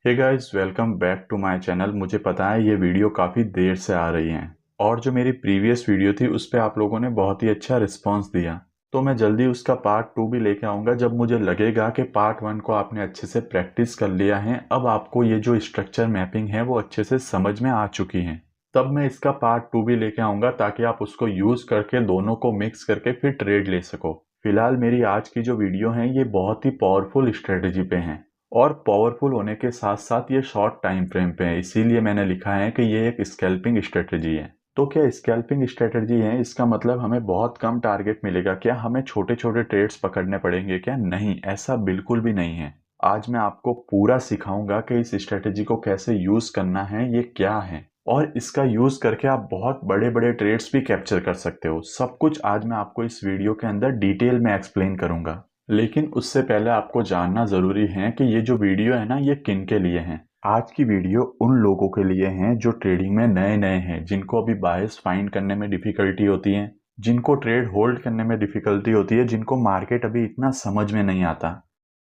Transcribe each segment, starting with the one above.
Hey guys, welcome back to my channel. मुझे पता है ये वीडियो काफ़ी देर से आ रही है और जो मेरी प्रीवियस वीडियो थी उस पे आप लोगों ने बहुत ही अच्छा रिस्पांस दिया। तो मैं जल्दी उसका पार्ट 2 भी लेके आऊँगा जब मुझे लगेगा कि पार्ट 1 को आपने अच्छे से प्रैक्टिस कर लिया है। अब आपको ये जो स्ट्रक्चर मैपिंग है वो अच्छे से समझ में आ चुकी है। तब मैं इसका पार्ट 2 भी लेके आऊँगा ताकि आप उसको यूज़ करके दोनों को मिक्स करके फिर ट्रेड ले सको। फिलहाल मेरी आज की जो वीडियो है ये बहुत ही पावरफुल स्ट्रेटजी पे है और पावरफुल होने के साथ साथ ये शॉर्ट टाइम फ्रेम पे है, इसीलिए मैंने लिखा है कि ये एक स्कैल्पिंग स्ट्रेटजी है। तो क्या स्कैल्पिंग स्ट्रेटजी है, इसका मतलब हमें बहुत कम टारगेट मिलेगा क्या? हमें छोटे छोटे ट्रेड्स पकड़ने पड़ेंगे क्या? नहीं, ऐसा बिल्कुल भी नहीं है। आज मैं आपको पूरा सिखाऊंगा कि इस स्ट्रेटजी को कैसे यूज करना है, ये क्या है और इसका यूज करके आप बहुत बड़े बड़े ट्रेड्स भी कैप्चर कर सकते हो। सब कुछ आज मैं आपको इस वीडियो के अंदर डिटेल में एक्सप्लेन करूंगा। लेकिन उससे पहले आपको जानना ज़रूरी है कि ये जो वीडियो है ना ये किन के लिए है। आज की वीडियो उन लोगों के लिए है जो ट्रेडिंग में नए नए हैं, जिनको अभी बायस फाइंड करने में डिफिकल्टी होती है, जिनको ट्रेड होल्ड करने में डिफिकल्टी होती है, जिनको मार्केट अभी इतना समझ में नहीं आता,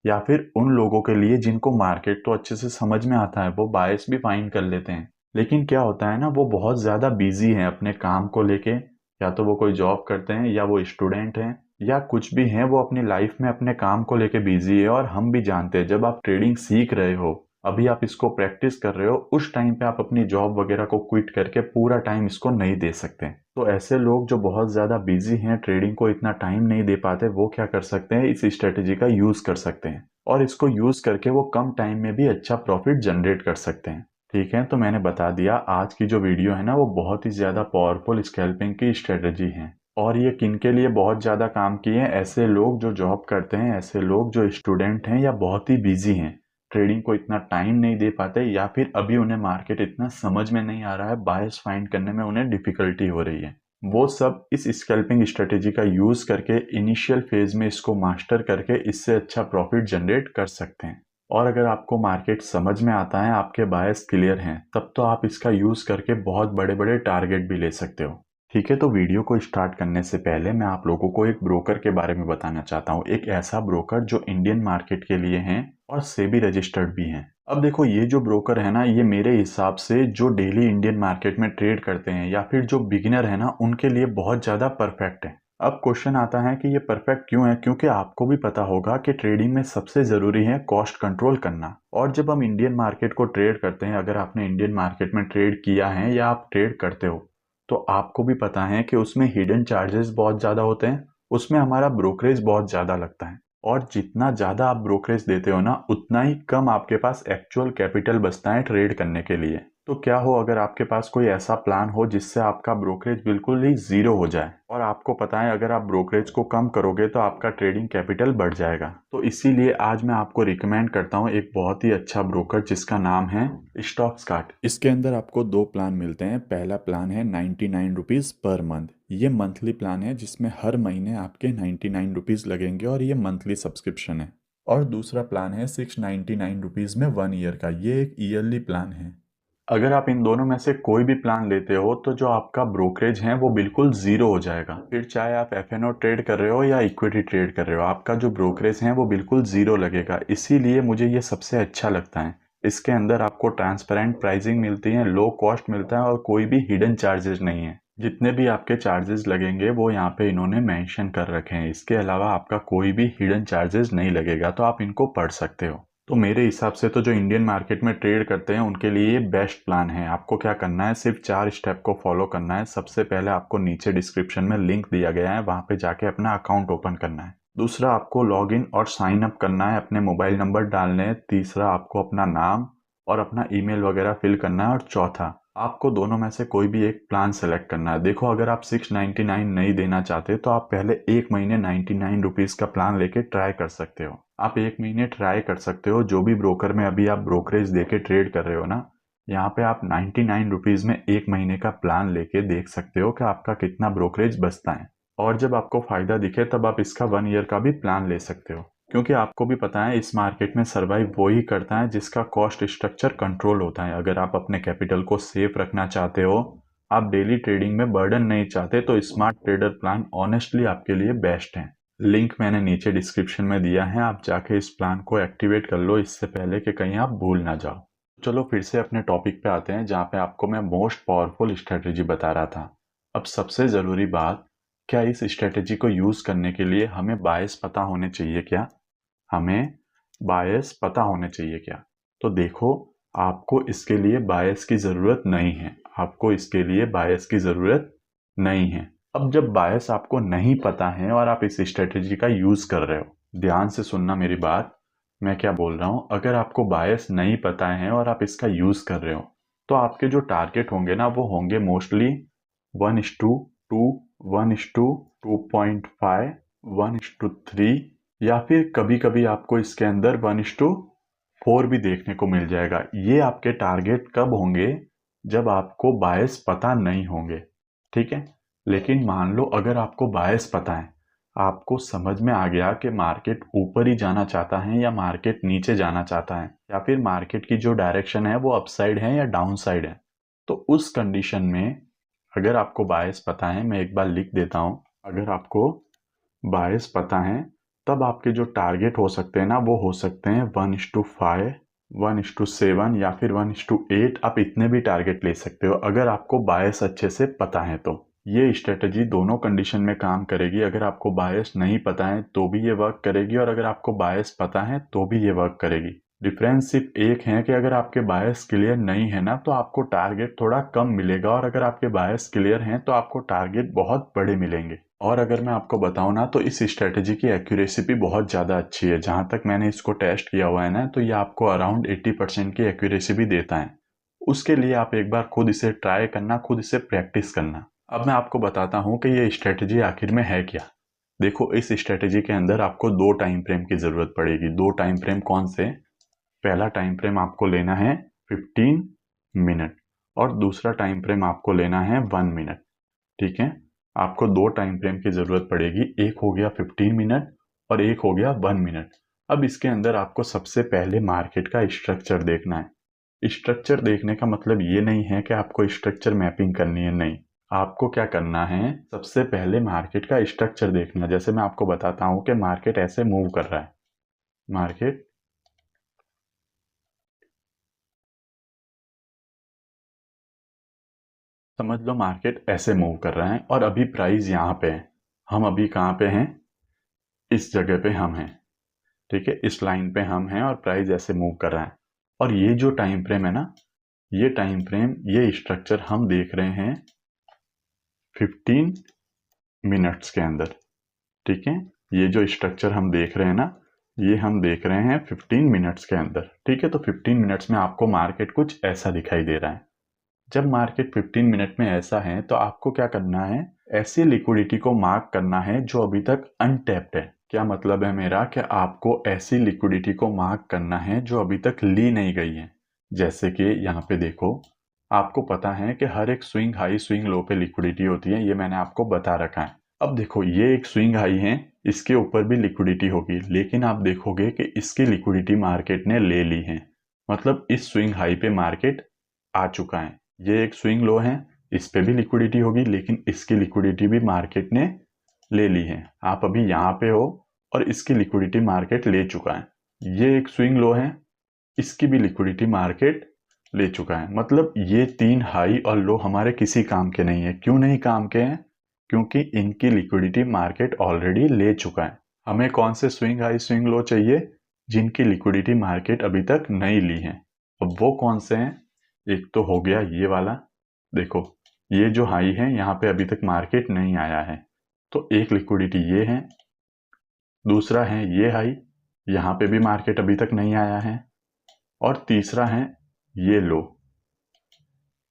या फिर उन लोगों के लिए जिनको मार्केट तो अच्छे से समझ में आता है, वो बायस भी फाइंड कर लेते हैं, लेकिन क्या होता है ना, वो बहुत ज़्यादा बिजी हैं अपने काम को लेके। या तो वो कोई जॉब करते हैं या वो स्टूडेंट हैं या कुछ भी हैं, वो अपनी लाइफ में अपने काम को लेके बिजी है। और हम भी जानते हैं जब आप ट्रेडिंग सीख रहे हो, अभी आप इसको प्रैक्टिस कर रहे हो, उस टाइम पे आप अपनी जॉब वगैरह को क्विट करके पूरा टाइम इसको नहीं दे सकते। तो ऐसे लोग जो बहुत ज़्यादा बिजी हैं, ट्रेडिंग को इतना टाइम नहीं दे पाते, वो क्या कर सकते हैं, इस स्ट्रेटेजी का यूज़ कर सकते हैं और इसको यूज़ करके वो कम टाइम में भी अच्छा प्रॉफिट जनरेट कर सकते हैं। ठीक है, तो मैंने बता दिया आज की जो वीडियो है ना वो बहुत ही ज़्यादा पावरफुल स्कैल्पिंग की स्ट्रेटजी है। और ये किन के लिए बहुत ज़्यादा काम की है? ऐसे लोग जो जॉब करते हैं, ऐसे लोग जो स्टूडेंट हैं या बहुत ही बिजी हैं, ट्रेडिंग को इतना टाइम नहीं दे पाते, या फिर अभी उन्हें मार्केट इतना समझ में नहीं आ रहा है, बायस फाइंड करने में उन्हें डिफिकल्टी हो रही है। वो सब इस स्कैल्पिंग स्ट्रेटेजी का यूज़ करके इनिशियल फेज में इसको मास्टर करके इससे अच्छा प्रॉफिट जनरेट कर सकते हैं। और अगर आपको मार्केट समझ में आता है, आपके बायस क्लियर हैं, तब तो आप इसका यूज़ करके बहुत बड़े बड़े टारगेट भी ले सकते हो। ठीक है, तो वीडियो को स्टार्ट करने से पहले मैं आप लोगों को एक ब्रोकर के बारे में बताना चाहता हूँ। एक ऐसा ब्रोकर जो इंडियन मार्केट के लिए हैं और सेबी रजिस्टर्ड भी हैं। अब देखो, ये जो ब्रोकर है ना, ये मेरे हिसाब से जो डेली इंडियन मार्केट में ट्रेड करते हैं या फिर जो बिगिनर है ना, उनके लिए बहुत ज़्यादा परफेक्ट है। अब क्वेश्चन आता है कि ये परफेक्ट क्यों है? क्योंकि आपको भी पता होगा कि ट्रेडिंग में सबसे ज़रूरी है कॉस्ट कंट्रोल करना। और जब हम इंडियन मार्केट को ट्रेड करते हैं, अगर आपने इंडियन मार्केट में ट्रेड किया है या आप ट्रेड करते हो, तो आपको भी पता है कि उसमें हिडन चार्जेस बहुत ज़्यादा होते हैं, उसमें हमारा ब्रोकरेज बहुत ज़्यादा लगता है। और जितना ज़्यादा आप ब्रोकरेज देते हो ना, उतना ही कम आपके पास एक्चुअल कैपिटल बचता है ट्रेड करने के लिए। तो क्या हो अगर आपके पास कोई ऐसा प्लान हो जिससे आपका ब्रोकरेज बिल्कुल ही ज़ीरो हो जाए, और आपको पता है अगर आप ब्रोकरेज को कम करोगे तो आपका ट्रेडिंग कैपिटल बढ़ जाएगा। तो इसीलिए आज मैं आपको रिकमेंड करता हूँ एक बहुत ही अच्छा ब्रोकर जिसका नाम है स्टॉक्सकार्ट। इसके अंदर आपको दो प्लान मिलते हैं। पहला प्लान है 99 रुपीज़ पर मंथ। ये मंथली प्लान है जिसमें हर महीने आपके 99 रुपीज़ लगेंगे और ये मंथली सब्सक्रिप्शन है। और दूसरा प्लान है 699 रुपीज़ में 1 ईयर का। ये एक ईयरली प्लान है। अगर आप इन दोनों में से कोई भी प्लान लेते हो तो जो आपका ब्रोकरेज है वो बिल्कुल ज़ीरो हो जाएगा। फिर चाहे आप एफएनओ ट्रेड कर रहे हो या इक्विटी ट्रेड कर रहे हो, आपका जो ब्रोकरेज है वो बिल्कुल ज़ीरो लगेगा। इसीलिए मुझे ये सबसे अच्छा लगता है। इसके अंदर आपको ट्रांसपेरेंट प्राइसिंग मिलती है, लो कॉस्ट मिलता है और कोई भी हिडन चार्जेस नहीं है। जितने भी आपके चार्जेस लगेंगे वो यहाँ पे इन्होंने मेंशन कर रखे हैं। इसके अलावा आपका कोई भी हिडन चार्जेस नहीं लगेगा, तो आप इनको पढ़ सकते हो। तो मेरे हिसाब से तो जो इंडियन मार्केट में ट्रेड करते हैं उनके लिए ये बेस्ट प्लान है। आपको क्या करना है, सिर्फ 4 स्टेप को फॉलो करना है। सबसे पहले आपको नीचे डिस्क्रिप्शन में लिंक दिया गया है, वहां पे जाके अपना अकाउंट ओपन करना है। दूसरा, आपको लॉग इन और साइन अप करना है, अपने मोबाइल नंबर डालने हैं। तीसरा, आपको अपना नाम और अपना ईमेल वगैरह फिल करना है। और चौथा, आपको दोनों में से कोई भी एक प्लान सेलेक्ट करना है। देखो, अगर आप 699 नहीं देना चाहते तो आप पहले एक महीने 99 रुपीज़ का प्लान लेके ट्राई कर सकते हो। आप एक महीने ट्राई कर सकते हो। जो भी ब्रोकर में अभी आप ब्रोकरेज देके ट्रेड कर रहे हो ना, यहाँ पे आप 99 रुपीज़ में एक महीने का प्लान लेके देख सकते हो कि आपका कितना ब्रोकरेज बचता है। और जब आपको फायदा दिखे तब आप इसका 1 ईयर का भी प्लान ले सकते हो। क्योंकि आपको भी पता है इस मार्केट में सर्वाइव वो ही करता है जिसका कॉस्ट स्ट्रक्चर कंट्रोल होता है। अगर आप अपने कैपिटल को सेफ रखना चाहते हो, आप डेली ट्रेडिंग में बर्डन नहीं चाहते, तो स्मार्ट ट्रेडर प्लान ऑनेस्टली आपके लिए बेस्ट है। लिंक मैंने नीचे डिस्क्रिप्शन में दिया है, आप जाके इस प्लान को एक्टिवेट कर लो इससे पहले कि कहीं आप भूल ना जाओ। चलो फिर से अपने टॉपिक पे आते हैं जहाँ पे आपको मैं मोस्ट पावरफुल स्ट्रेटेजी बता रहा था। अब सबसे ज़रूरी बात, क्या इस स्ट्रेटेजी को यूज़ करने के लिए हमें बायस पता होने चाहिए क्या? हमें बायस पता होने चाहिए क्या? तो देखो, आपको इसके लिए बायस की ज़रूरत नहीं है। आपको इसके लिए बायस की ज़रूरत नहीं है। अब जब बायस आपको नहीं पता है और आप इस स्ट्रेटेजी का यूज़ कर रहे हो, ध्यान से सुनना मेरी बात, मैं क्या बोल रहा हूँ। अगर आपको बायस नहीं पता है और आप इसका यूज़ कर रहे हो, तो आपके जो टारगेट होंगे ना, वो होंगे मोस्टली 1:2, 1:2.5, 1:3, या फिर कभी कभी आपको इसके अंदर 1:4 भी देखने को मिल जाएगा। ये आपके टारगेट कब होंगे? जब आपको बायस पता नहीं होंगे, ठीक है। लेकिन मान लो अगर आपको बायस पता है, आपको समझ में आ गया कि मार्केट ऊपर ही जाना चाहता है या मार्केट नीचे जाना चाहता है, या फिर मार्केट की जो डायरेक्शन है वो अपसाइड है या डाउन साइड है, तो उस कंडीशन में अगर आपको बायस पता है, मैं एक बार लिख देता हूं, अगर आपको बायस पता है, तब आपके जो टारगेट हो सकते हैं ना, वो हो सकते हैं 1:5, 1:7 या फिर 1:8। आप इतने भी टारगेट ले सकते हो अगर आपको बायस अच्छे से पता है। तो ये स्ट्रेटजी दोनों कंडीशन में काम करेगी। अगर आपको बायस नहीं पता है तो भी ये वर्क करेगी, और अगर आपको बायस पता है तो भी ये वर्क करेगी। डिफरेंस सिर्फ एक है कि अगर आपके बायस क्लियर नहीं है ना, तो आपको टारगेट थोड़ा कम मिलेगा, और अगर आपके बायस क्लियर हैं तो आपको टारगेट बहुत बड़े मिलेंगे। और अगर मैं आपको बताऊं ना, तो इस स्ट्रेटेजी की एक्यूरेसी भी बहुत ज़्यादा अच्छी है। जहां तक मैंने इसको टेस्ट किया हुआ है ना, तो ये आपको अराउंड 80% की एक्यूरेसी भी देता है। उसके लिए आप एक बार खुद इसे ट्राई करना, खुद इसे प्रैक्टिस करना। अब मैं आपको बताता हूँ कि ये स्ट्रेटेजी आखिर में है क्या। देखो, इस स्ट्रेटेजी के अंदर आपको 2 टाइम फ्रेम की ज़रूरत पड़ेगी। 2 टाइम फ्रेम कौन से? पहला टाइम फ्रेम आपको लेना है 15 मिनट, और दूसरा टाइम फ्रेम आपको लेना है 1 मिनट, ठीक है। आपको 2 टाइम फ्रेम की ज़रूरत पड़ेगी, एक हो गया 15 मिनट और एक हो गया 1 मिनट। अब इसके अंदर आपको सबसे पहले मार्केट का स्ट्रक्चर देखना है। स्ट्रक्चर देखने का मतलब ये नहीं है कि आपको स्ट्रक्चर मैपिंग करनी है, नहीं। आपको क्या करना है, सबसे पहले मार्केट का स्ट्रक्चर देखना। जैसे मैं आपको बताता हूँ कि मार्केट ऐसे मूव कर रहा है, मार्केट समझ लो मार्केट ऐसे मूव कर रहा है, और अभी प्राइस यहाँ पे है। हम अभी कहाँ पे हैं? इस जगह पे हम हैं, ठीक है। इस लाइन पे हम हैं और प्राइस ऐसे मूव कर रहा है। और ये जो टाइम फ्रेम है ना, ये टाइम फ्रेम, ये स्ट्रक्चर हम देख रहे हैं 15 मिनट्स के अंदर, ठीक है। ये जो स्ट्रक्चर हम देख रहे हैं ना, ये हम देख रहे हैं 15 मिनट्स के अंदर, ठीक है। तो 15 मिनट्स में आपको मार्केट कुछ ऐसा दिखाई दे रहा है। जब मार्केट 15 मिनट में ऐसा है, तो आपको क्या करना है, ऐसी लिक्विडिटी को मार्क करना है जो अभी तक अनटैप्ड है। क्या मतलब है मेरा, कि आपको ऐसी लिक्विडिटी को मार्क करना है जो अभी तक ली नहीं गई है। जैसे कि यहाँ पे देखो, आपको पता है कि हर एक स्विंग हाई स्विंग लो पे लिक्विडिटी होती है, ये मैंने आपको बता रखा है। अब देखो, ये एक स्विंग हाई है, इसके ऊपर भी लिक्विडिटी होगी, लेकिन आप देखोगे कि इसकी लिक्विडिटी मार्केट ने ले ली है। मतलब इस स्विंग हाई पे मार्केट आ चुका है। ये एक स्विंग लो है, इस पे भी लिक्विडिटी होगी, लेकिन इसकी लिक्विडिटी भी मार्केट ने ले ली है। आप अभी यहाँ पे हो और इसकी लिक्विडिटी मार्केट ले चुका है। ये एक स्विंग लो है, इसकी भी लिक्विडिटी मार्केट ले चुका है। मतलब ये 3 हाई और लो हमारे किसी काम के नहीं है। क्यों नहीं काम के हैं? क्योंकि इनकी लिक्विडिटी मार्केट ऑलरेडी ले चुका है। हमें कौन से स्विंग हाई स्विंग लो चाहिए? जिनकी लिक्विडिटी मार्केट अभी तक नहीं ली है। अब वो कौन से हैं? एक तो हो गया ये वाला, देखो ये जो हाई है यहाँ पे अभी तक मार्केट नहीं आया है, तो एक लिक्विडिटी ये है। दूसरा है ये हाई, यहाँ पे भी मार्केट अभी तक नहीं आया है। और तीसरा है ये लो।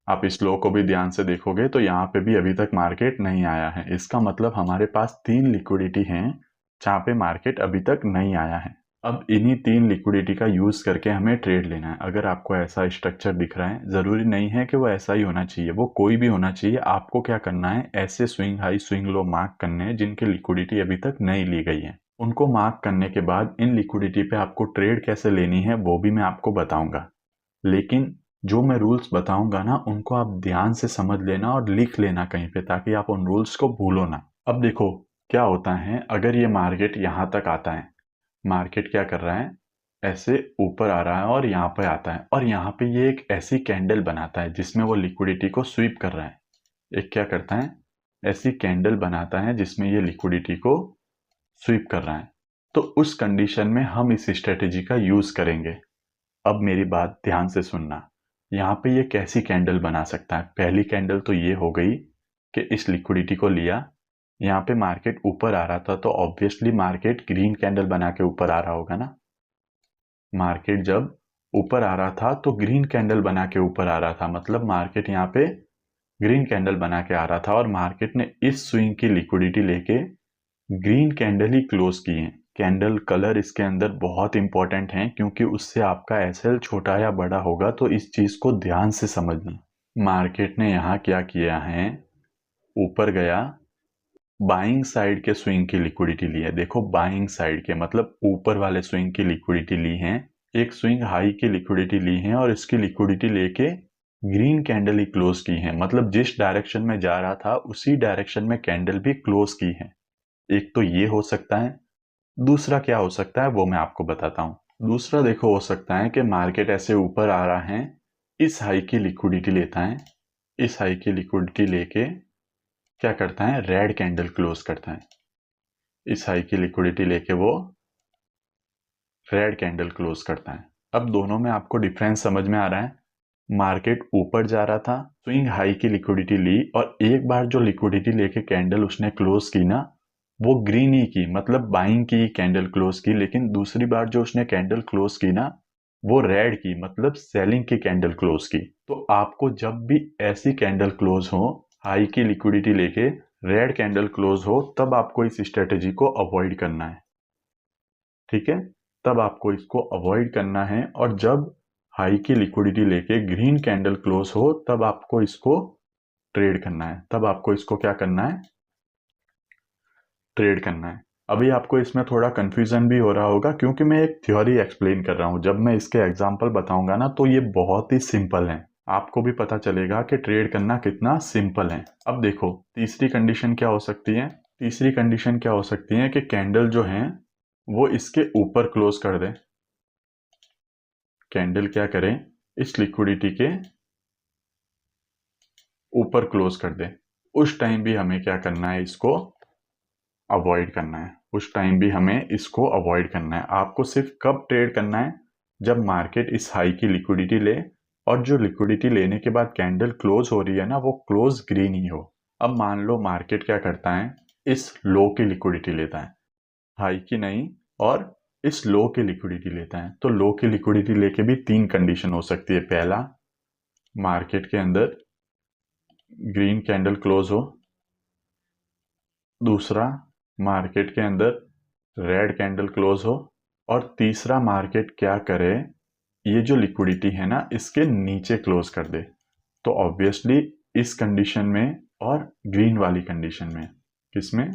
आप इस लो को भी ध्यान से देखोगे तो यहाँ पे भी अभी तक मार्केट नहीं आया है। इसका मतलब हमारे पास 3 लिक्विडिटी हैं जहाँ पे मार्केट अभी तक नहीं आया है। अब इन्हीं 3 लिक्विडिटी का यूज करके हमें ट्रेड लेना है। अगर आपको ऐसा स्ट्रक्चर दिख रहा है, जरूरी नहीं है कि वो ऐसा ही होना चाहिए, वो कोई भी होना चाहिए। आपको क्या करना है, ऐसे swing high swing low mark करने हैं जिनकी लिक्विडिटी अभी तक नहीं ली गई है। उनको मार्क करने के बाद इन लिक्विडिटी पे आपको ट्रेड कैसे लेनी है वो भी मैं आपको बताऊंगा। लेकिन जो मैं रूल्स बताऊंगा ना, उनको आप ध्यान से समझ लेना और लिख लेना कहीं पे, ताकि आप उन रूल्स को भूलो ना। अब देखो, क्या होता है अगर ये मार्केट यहाँ तक आता है, मार्केट क्या कर रहा है, ऐसे ऊपर आ रहा है और यहाँ पे आता है और यहाँ पे ये एक ऐसी कैंडल बनाता है जिसमें वो लिक्विडिटी को स्वीप कर रहा है। एक क्या करता है, ऐसी कैंडल बनाता है जिसमें ये लिक्विडिटी को स्वीप कर रहा है। तो उस कंडीशन में हम इस स्ट्रेटेजी का यूज करेंगे। अब मेरी बात ध्यान से सुनना। यहाँ पे ये कैसी कैंडल बना सकता है? पहली कैंडल तो ये हो गई कि इस लिक्विडिटी को लिया, यहाँ पे मार्केट ऊपर आ रहा था तो ऑब्वियसली मार्केट ग्रीन कैंडल बना के ऊपर आ रहा होगा ना। मार्केट जब ऊपर आ रहा था तो ग्रीन कैंडल बना के ऊपर आ रहा था, मतलब मार्केट यहाँ पे ग्रीन कैंडल बना के आ रहा था और मार्केट ने इस स्विंग की लिक्विडिटी लेके ग्रीन कैंडल ही क्लोज की है। कैंडल कलर इसके अंदर बहुत इंपॉर्टेंट है क्योंकि उससे आपका एसएल छोटा या बड़ा होगा, तो इस चीज को ध्यान से समझना। मार्केट ने यहाँ क्या किया है, ऊपर गया, बाइंग साइड के स्विंग की लिक्विडिटी ली है। देखो बाइंग साइड के मतलब ऊपर वाले स्विंग की लिक्विडिटी ली है, एक स्विंग हाई की लिक्विडिटी ली है और इसकी लिक्विडिटी लेके ग्रीन कैंडल ही क्लोज की है, मतलब जिस डायरेक्शन में जा रहा था उसी डायरेक्शन में कैंडल भी क्लोज की है। एक तो ये हो सकता है। दूसरा क्या हो सकता है वो मैं आपको बताता हूं। दूसरा देखो, हो सकता है कि मार्केट ऐसे ऊपर आ रहा है, इस हाई की लिक्विडिटी लेता है, इस हाई की लिक्विडिटी लेके क्या करता है, रेड कैंडल क्लोज करता है। इस हाई की लिक्विडिटी लेके वो रेड कैंडल क्लोज करता है। अब दोनों में आपको डिफरेंस समझ में आ रहा है। मार्केट ऊपर जा रहा था, स्विंग हाई की लिक्विडिटी ली और एक बार जो लिक्विडिटी लेके कैंडल उसने क्लोज की ना, वो ग्रीन ही की, मतलब बाइंग की कैंडल क्लोज की। लेकिन दूसरी बार जो उसने कैंडल क्लोज की ना, वो रेड की, मतलब सेलिंग की कैंडल क्लोज की। तो आपको जब भी ऐसी कैंडल क्लोज हो, हाई की लिक्विडिटी लेके रेड कैंडल क्लोज हो, तब आपको इस स्ट्रेटेजी को अवॉइड करना है। ठीक है, तब आपको इसको अवॉइड करना है। और जब हाई की लिक्विडिटी लेके ग्रीन कैंडल क्लोज हो, तब आपको इसको ट्रेड करना है। तब आपको इसको क्या करना है, ट्रेड करना है। अभी आपको इसमें थोड़ा कंफ्यूजन भी हो रहा होगा क्योंकि मैं एक थ्योरी एक्सप्लेन कर रहा हूं। जब मैं इसके एग्जांपल बताऊंगा ना तो ये बहुत ही सिंपल है, आपको भी पता चलेगा कि ट्रेड करना कितना सिंपल है। अब देखो तीसरी कंडीशन क्या हो सकती है। तीसरी कंडीशन क्या हो सकती है कि कैंडल जो है वो इसके ऊपर क्लोज कर दे। कैंडल क्या करें, इस लिक्विडिटी के ऊपर क्लोज कर दे। उस टाइम भी हमें क्या करना है, इसको अवॉइड करना है। उस टाइम भी हमें इसको अवॉइड करना है। आपको सिर्फ कब ट्रेड करना है, जब मार्केट इस हाई की लिक्विडिटी ले और जो लिक्विडिटी लेने के बाद कैंडल क्लोज हो रही है ना, वो क्लोज ग्रीन ही हो। अब मान लो मार्केट क्या करता है, इस लो की लिक्विडिटी लेता है, हाई की नहीं, और इस लो की लिक्विडिटी लेता है। तो लो की लिक्विडिटी लेके भी तीन कंडीशन हो सकती है। पहला, मार्केट के अंदर ग्रीन कैंडल क्लोज हो। दूसरा, मार्केट के अंदर रेड कैंडल क्लोज हो। और तीसरा, मार्केट क्या करे, ये जो लिक्विडिटी है ना इसके नीचे क्लोज कर दे। तो ऑब्वियसली इस कंडीशन में और ग्रीन वाली कंडीशन में, किसमें,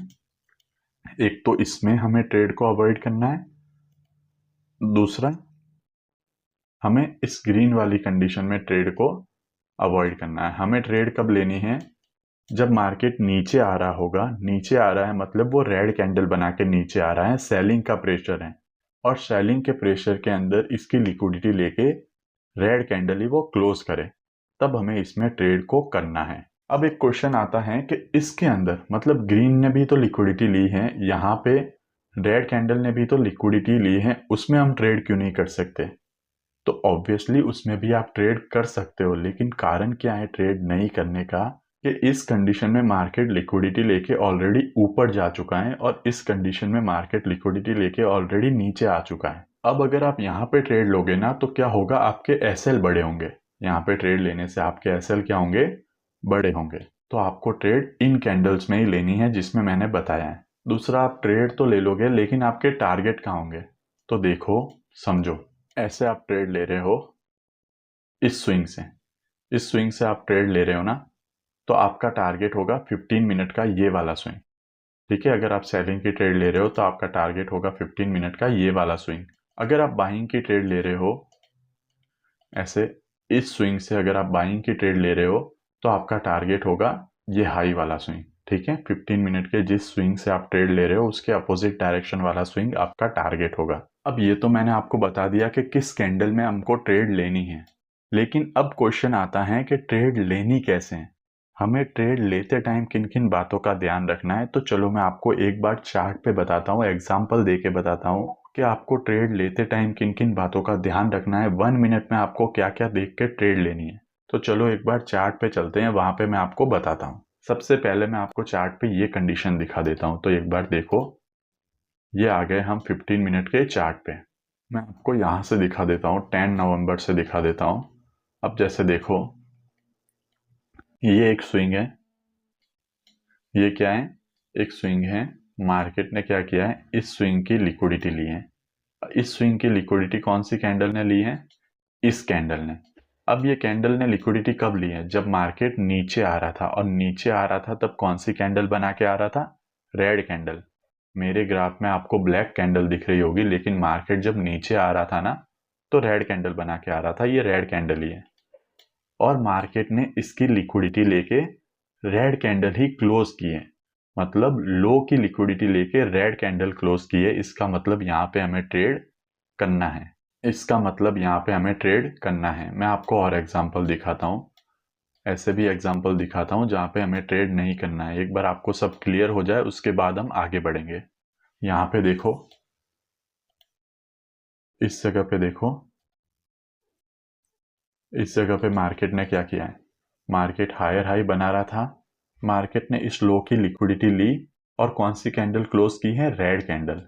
एक तो इसमें हमें ट्रेड को अवॉइड करना है, दूसरा हमें इस ग्रीन वाली कंडीशन में ट्रेड को अवॉइड करना है। हमें ट्रेड कब लेनी है, जब मार्केट नीचे आ रहा होगा। नीचे आ रहा है मतलब वो रेड कैंडल बना के नीचे आ रहा है, सेलिंग का प्रेशर है, और सेलिंग के प्रेशर के अंदर इसकी लिक्विडिटी लेके रेड कैंडल ही वो क्लोज करे, तब हमें इसमें ट्रेड को करना है। अब एक क्वेश्चन आता है कि इसके अंदर, मतलब ग्रीन ने भी तो लिक्विडिटी ली है, यहाँ पे रेड कैंडल ने भी तो लिक्विडिटी ली है, उसमें हम ट्रेड क्यों नहीं कर सकते। तो ऑब्वियसली उसमें भी आप ट्रेड कर सकते हो, लेकिन कारण क्या है ट्रेड नहीं करने का, कि इस कंडीशन में मार्केट लिक्विडिटी लेके ऑलरेडी ऊपर जा चुका है और इस कंडीशन में मार्केट लिक्विडिटी लेके ऑलरेडी नीचे आ चुका है। अब अगर आप यहाँ पे ट्रेड लोगे ना तो क्या होगा, आपके एसएल बड़े होंगे। यहाँ पे ट्रेड लेने से आपके एसएल क्या होंगे, बड़े होंगे। तो आपको ट्रेड इन कैंडल्स में ही लेनी है जिसमें मैंने बताया है। दूसरा, आप ट्रेड तो ले लोगे लेकिन आपके टारगेट कहाँ होंगे, तो देखो समझो। ऐसे आप ट्रेड ले रहे हो, इस स्विंग से, इस स्विंग से आप ट्रेड ले रहे हो ना, तो आपका टारगेट होगा 15 मिनट का ये वाला स्विंग। ठीक है, अगर आप सेलिंग की ट्रेड ले रहे हो तो आपका टारगेट होगा 15 मिनट का ये वाला स्विंग। अगर आप बाइंग की ट्रेड ले रहे हो, ऐसे इस स्विंग से अगर आप बाइंग की ट्रेड ले रहे हो, तो आपका टारगेट होगा ये हाई वाला स्विंग। ठीक है, 15 मिनट के जिस स्विंग से आप ट्रेड ले रहे हो उसके अपोजिट डायरेक्शन वाला स्विंग आपका टारगेट होगा। अब ये तो मैंने आपको बता दिया कि किस कैंडल में हमको ट्रेड लेनी है, लेकिन अब क्वेश्चन आता है कि ट्रेड लेनी कैसे है, हमें ट्रेड लेते टाइम किन किन बातों का ध्यान रखना है। तो चलो मैं आपको एक बार चार्ट पे बताता हूँ, एग्जाम्पल दे के बताता हूँ कि आपको ट्रेड लेते टाइम किन किन बातों का ध्यान रखना है, 1 मिनट में आपको क्या क्या देख के ट्रेड लेनी है। तो चलो एक बार चार्ट पे चलते हैं, वहां पे मैं आपको बताता हूँ। सबसे पहले मैं आपको चार्ट पे ये कंडीशन दिखा देता हूँ, तो एक बार देखो, ये आ गए हम 15 मिनट के चार्ट पे। मैं आपको यहाँ से दिखा देता हूँ, 10 नवंबर से दिखा देता हूँ। अब जैसे देखो, ये एक स्विंग है, ये क्या है, एक स्विंग है। मार्केट ने क्या किया है, इस स्विंग की लिक्विडिटी ली है। इस स्विंग की लिक्विडिटी कौन सी कैंडल ने ली है, इस कैंडल ने। अब ये कैंडल ने लिक्विडिटी कब ली है, जब मार्केट नीचे आ रहा था, और नीचे आ रहा था तब कौन सी कैंडल बना के आ रहा था, रेड कैंडल। मेरे ग्राफ में आपको ब्लैक कैंडल दिख रही होगी, लेकिन मार्केट जब नीचे आ रहा था ना, तो रेड कैंडल बना के आ रहा था, ये रेड कैंडल ही है। और मार्केट ने इसकी लिक्विडिटी लेके रेड कैंडल ही क्लोज की है, मतलब लो की लिक्विडिटी लेके रेड कैंडल क्लोज की है। इसका मतलब यहाँ पे हमें ट्रेड करना है, इसका मतलब यहाँ पे हमें ट्रेड करना है। मैं आपको और एग्जांपल दिखाता हूँ, ऐसे भी एग्जांपल दिखाता हूँ जहाँ पे हमें ट्रेड नहीं करना है। एक बार आपको सब क्लियर हो जाए उसके बाद हम आगे बढ़ेंगे। यहाँ पे देखो, इस जगह पे देखो, इस जगह पे मार्केट ने क्या किया है, मार्केट हायर हाई बना रहा था, मार्केट ने इस लो की लिक्विडिटी ली और कौन सी कैंडल क्लोज की है, रेड कैंडल।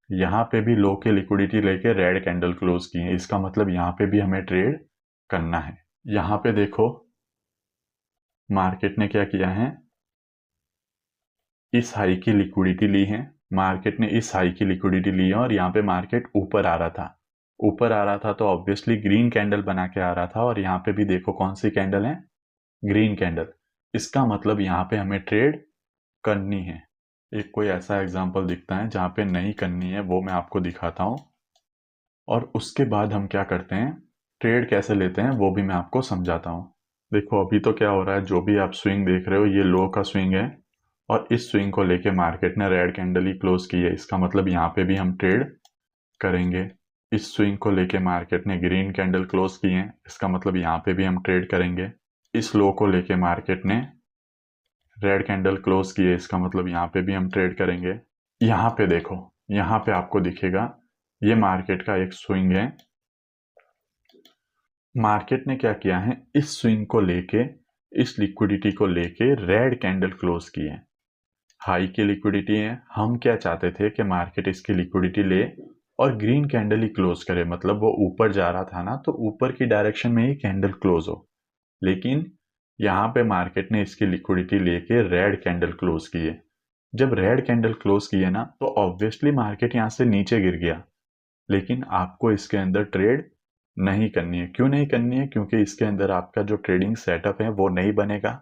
यहाँ पे भी लो की लिक्विडिटी लेके रेड कैंडल क्लोज की है, इसका मतलब यहाँ पे भी हमें ट्रेड करना है। यहाँ पे देखो, मार्केट ने क्या किया है, इस हाई की लिक्विडिटी ली है, मार्केट ने इस हाई की लिक्विडिटी ली है, और यहाँ पे मार्केट ऊपर आ रहा था, ऊपर आ रहा था तो ऑब्वियसली ग्रीन कैंडल बना के आ रहा था, और यहाँ पे भी देखो कौन सी कैंडल है, ग्रीन कैंडल। इसका मतलब यहाँ पे हमें ट्रेड करनी है। एक कोई ऐसा एग्जाम्पल दिखता है जहाँ पे नहीं करनी है, वो मैं आपको दिखाता हूँ, और उसके बाद हम क्या करते हैं, ट्रेड कैसे लेते हैं वो भी मैं आपको समझाता हूँ। देखो अभी तो क्या हो रहा है, जो भी आप स्विंग देख रहे हो ये लो का स्विंग है, और इस स्विंग को लेके मार्केट ने रेड कैंडल ही क्लोज की है, इसका मतलब यहाँ पे भी हम ट्रेड करेंगे। इस स्विंग को लेके मार्केट ने ग्रीन कैंडल क्लोज की है, इसका मतलब यहाँ पे भी हम ट्रेड करेंगे। इस लो को लेके मार्केट ने रेड कैंडल क्लोज की है, इसका मतलब यहाँ पे भी हम ट्रेड करेंगे। यहाँ पे देखो, यहाँ पे आपको दिखेगा ये मार्केट का एक स्विंग है, मार्केट ने क्या किया है, इस स्विंग को लेके, इस लिक्विडिटी को लेके रेड कैंडल क्लोज की है। हाई की लिक्विडिटी है, हम क्या चाहते थे कि मार्केट इसकी लिक्विडिटी ले और ग्रीन कैंडल ही क्लोज करे, मतलब वो ऊपर जा रहा था ना, तो ऊपर की डायरेक्शन में ही कैंडल क्लोज हो। लेकिन यहाँ पे मार्केट ने इसकी लिक्विडिटी लेके रेड कैंडल क्लोज की है। जब रेड कैंडल क्लोज की है ना, तो ऑब्वियसली मार्केट यहाँ से नीचे गिर गया, लेकिन आपको इसके अंदर ट्रेड नहीं करनी है। क्यों नहीं करनी है, क्योंकि इसके अंदर आपका जो ट्रेडिंग सेटअप है वो नहीं बनेगा,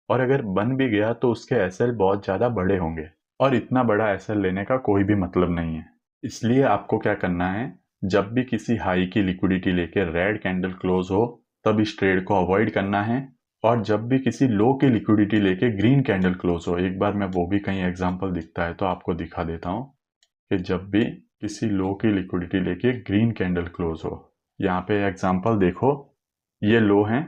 और अगर बन भी गया तो उसके एसएल बहुत ज़्यादा बड़े होंगे, और इतना बड़ा एसएल लेने का कोई भी मतलब नहीं है। इसलिए आपको क्या करना है, जब भी किसी हाई की लिक्विडिटी लेके रेड कैंडल क्लोज हो तब इस ट्रेड को अवॉइड करना है, और जब भी किसी लो की लिक्विडिटी लेके ग्रीन कैंडल क्लोज हो, एक बार मैं वो भी कहीं एग्जांपल दिखता है तो आपको दिखा देता हूँ कि जब भी किसी लो की लिक्विडिटी लेके ग्रीन कैंडल क्लोज हो, यहाँ पे एग्जांपल देखो, ये लो है,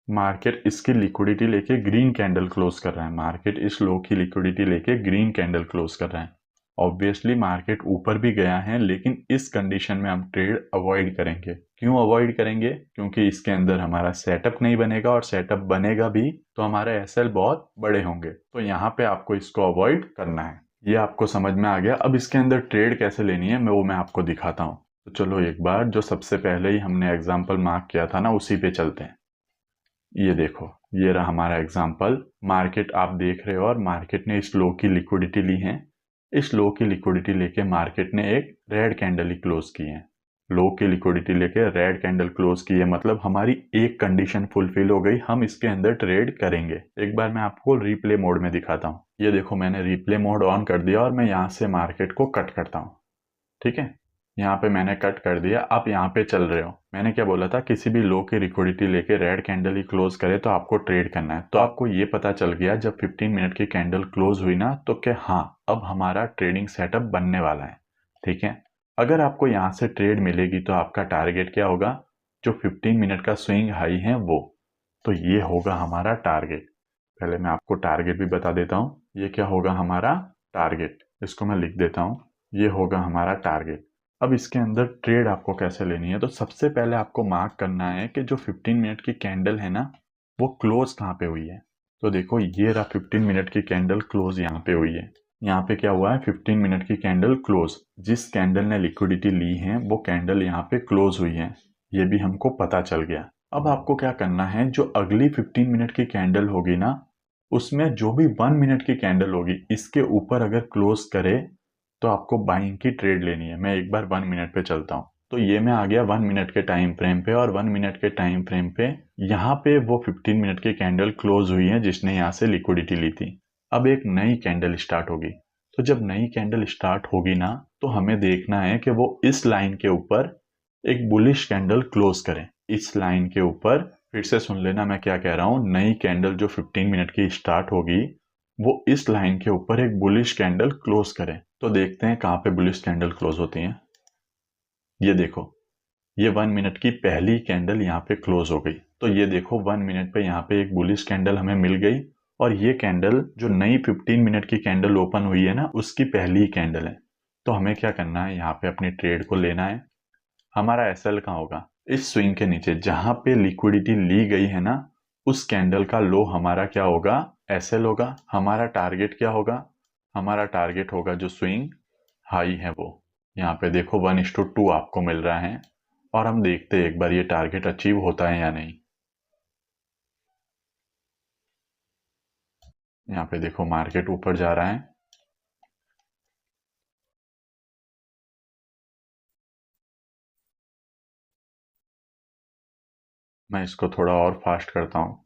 मार्केट इसकी लिक्विडिटी लेके ग्रीन कैंडल क्लोज कर रहा है, मार्केट इस लो की लिक्विडिटी लेके ग्रीन कैंडल क्लोज कर रहा है। ऑब्वियसली मार्केट ऊपर भी गया है, लेकिन इस कंडीशन में हम ट्रेड अवॉइड करेंगे। क्यों अवॉइड करेंगे, क्योंकि इसके अंदर हमारा सेटअप नहीं बनेगा, और सेटअप बनेगा भी तो हमारे एसएल बहुत बड़े होंगे, तो यहाँ पे आपको इसको अवॉइड करना है। ये आपको समझ में आ गया। अब इसके अंदर ट्रेड कैसे लेनी है वो मैं आपको दिखाता हूँ। तो चलो एक बार जो सबसे पहले ही हमने एग्जाम्पल मार्क किया था ना, उसी पे चलते हैं। ये देखो, ये रहा हमारा एग्जाम्पल, मार्केट आप देख रहे हो, और मार्केट ने इस लो की लिक्विडिटी ली है। इस लो की लिक्विडिटी लेके मार्केट ने एक रेड कैंडल ही क्लोज की है, लो की लिक्विडिटी लेके रेड कैंडल क्लोज की है, मतलब हमारी एक कंडीशन फुलफिल हो गई, हम इसके अंदर ट्रेड करेंगे। एक बार मैं आपको रिप्ले मोड में दिखाता हूँ। ये देखो, मैंने रिप्ले मोड ऑन कर दिया और मैं यहाँ से मार्केट को कट करता हूँ, ठीक है। यहाँ पे मैंने कट कर दिया। आप यहाँ पे चल रहे हो, मैंने क्या बोला था, किसी भी लो की लिक्विडिटी लेके रेड कैंडल ही क्लोज करे तो आपको ट्रेड करना है। तो आपको ये पता चल गया जब 15 मिनट की कैंडल क्लोज हुई ना, तो क्या हाँ अब हमारा ट्रेडिंग सेटअप बनने वाला है। ठीक है, अगर आपको यहाँ से ट्रेड मिलेगी तो आपका टारगेट क्या होगा, जो 15 मिनट का स्विंग हाई है वो, तो ये होगा हमारा टारगेट। पहले मैं आपको टारगेट भी बता देता हूँ, ये क्या होगा हमारा टारगेट, इसको मैं लिख देता हूँ, ये होगा हमारा टारगेट। अब इसके अंदर ट्रेड आपको कैसे लेनी है, तो सबसे पहले आपको मार्क करना है कि जो 15 मिनट की कैंडल है ना, वो क्लोज कहाँ पे हुई है। तो देखो ये रहा 15 मिनट की कैंडल क्लोज यहाँ पे हुई है। यहाँ पे क्या हुआ है, 15 मिनट की कैंडल क्लोज, जिस कैंडल ने लिक्विडिटी ली है वो कैंडल यहाँ पे क्लोज हुई है, ये भी हमको पता चल गया। अब आपको क्या करना है, जो अगली 15 मिनट की कैंडल होगी ना, उसमें जो भी 1 मिनट की कैंडल होगी इसके ऊपर अगर क्लोज करे तो आपको बाइंग की ट्रेड लेनी है। मैं एक बार 1 मिनट पे चलता हूँ। तो ये मैं आ गया 1 मिनट के टाइम फ्रेम पे, और 1 मिनट के टाइम फ्रेम पे यहाँ पे वो 15 मिनट की कैंडल क्लोज हुई है जिसने यहाँ से लिक्विडिटी ली थी। अब एक नई कैंडल स्टार्ट होगी। तो जब नई कैंडल स्टार्ट होगी ना, तो हमें देखना है कि वो इस लाइन के ऊपर एक बुलिश कैंडल क्लोज करें। इस लाइन के ऊपर, फिर से सुन लेना मैं क्या कह रहा हूँ, नई कैंडल जो 15 मिनट की स्टार्ट होगी वो इस लाइन के ऊपर एक बुलिश कैंडल क्लोज करें। तो देखते हैं कहाँ पे बुलिश कैंडल क्लोज होती है। ये देखो, ये 1 मिनट की पहली कैंडल यहाँ पे क्लोज हो गई। तो ये देखो 1 मिनट पे यहाँ पे एक बुलिश कैंडल हमें मिल गई, और ये कैंडल जो नई 15 मिनट की कैंडल ओपन हुई है ना, उसकी पहली ही कैंडल है। तो हमें क्या करना है, यहाँ पे अपनी ट्रेड को लेना है। हमारा एसएल कहाँ होगा, इस स्विंग के नीचे जहां पे लिक्विडिटी ली गई है ना, उस कैंडल का लो हमारा क्या होगा, एसएल होगा। हमारा टारगेट क्या होगा, हमारा टारगेट होगा जो स्विंग हाई है वो। यहाँ पे देखो 1:2 आपको मिल रहा है, और हम देखते हैं एक बार ये टारगेट अचीव होता है या नहीं। यहाँ पे देखो मार्केट ऊपर जा रहा है। मैं इसको थोड़ा और फास्ट करता हूँ।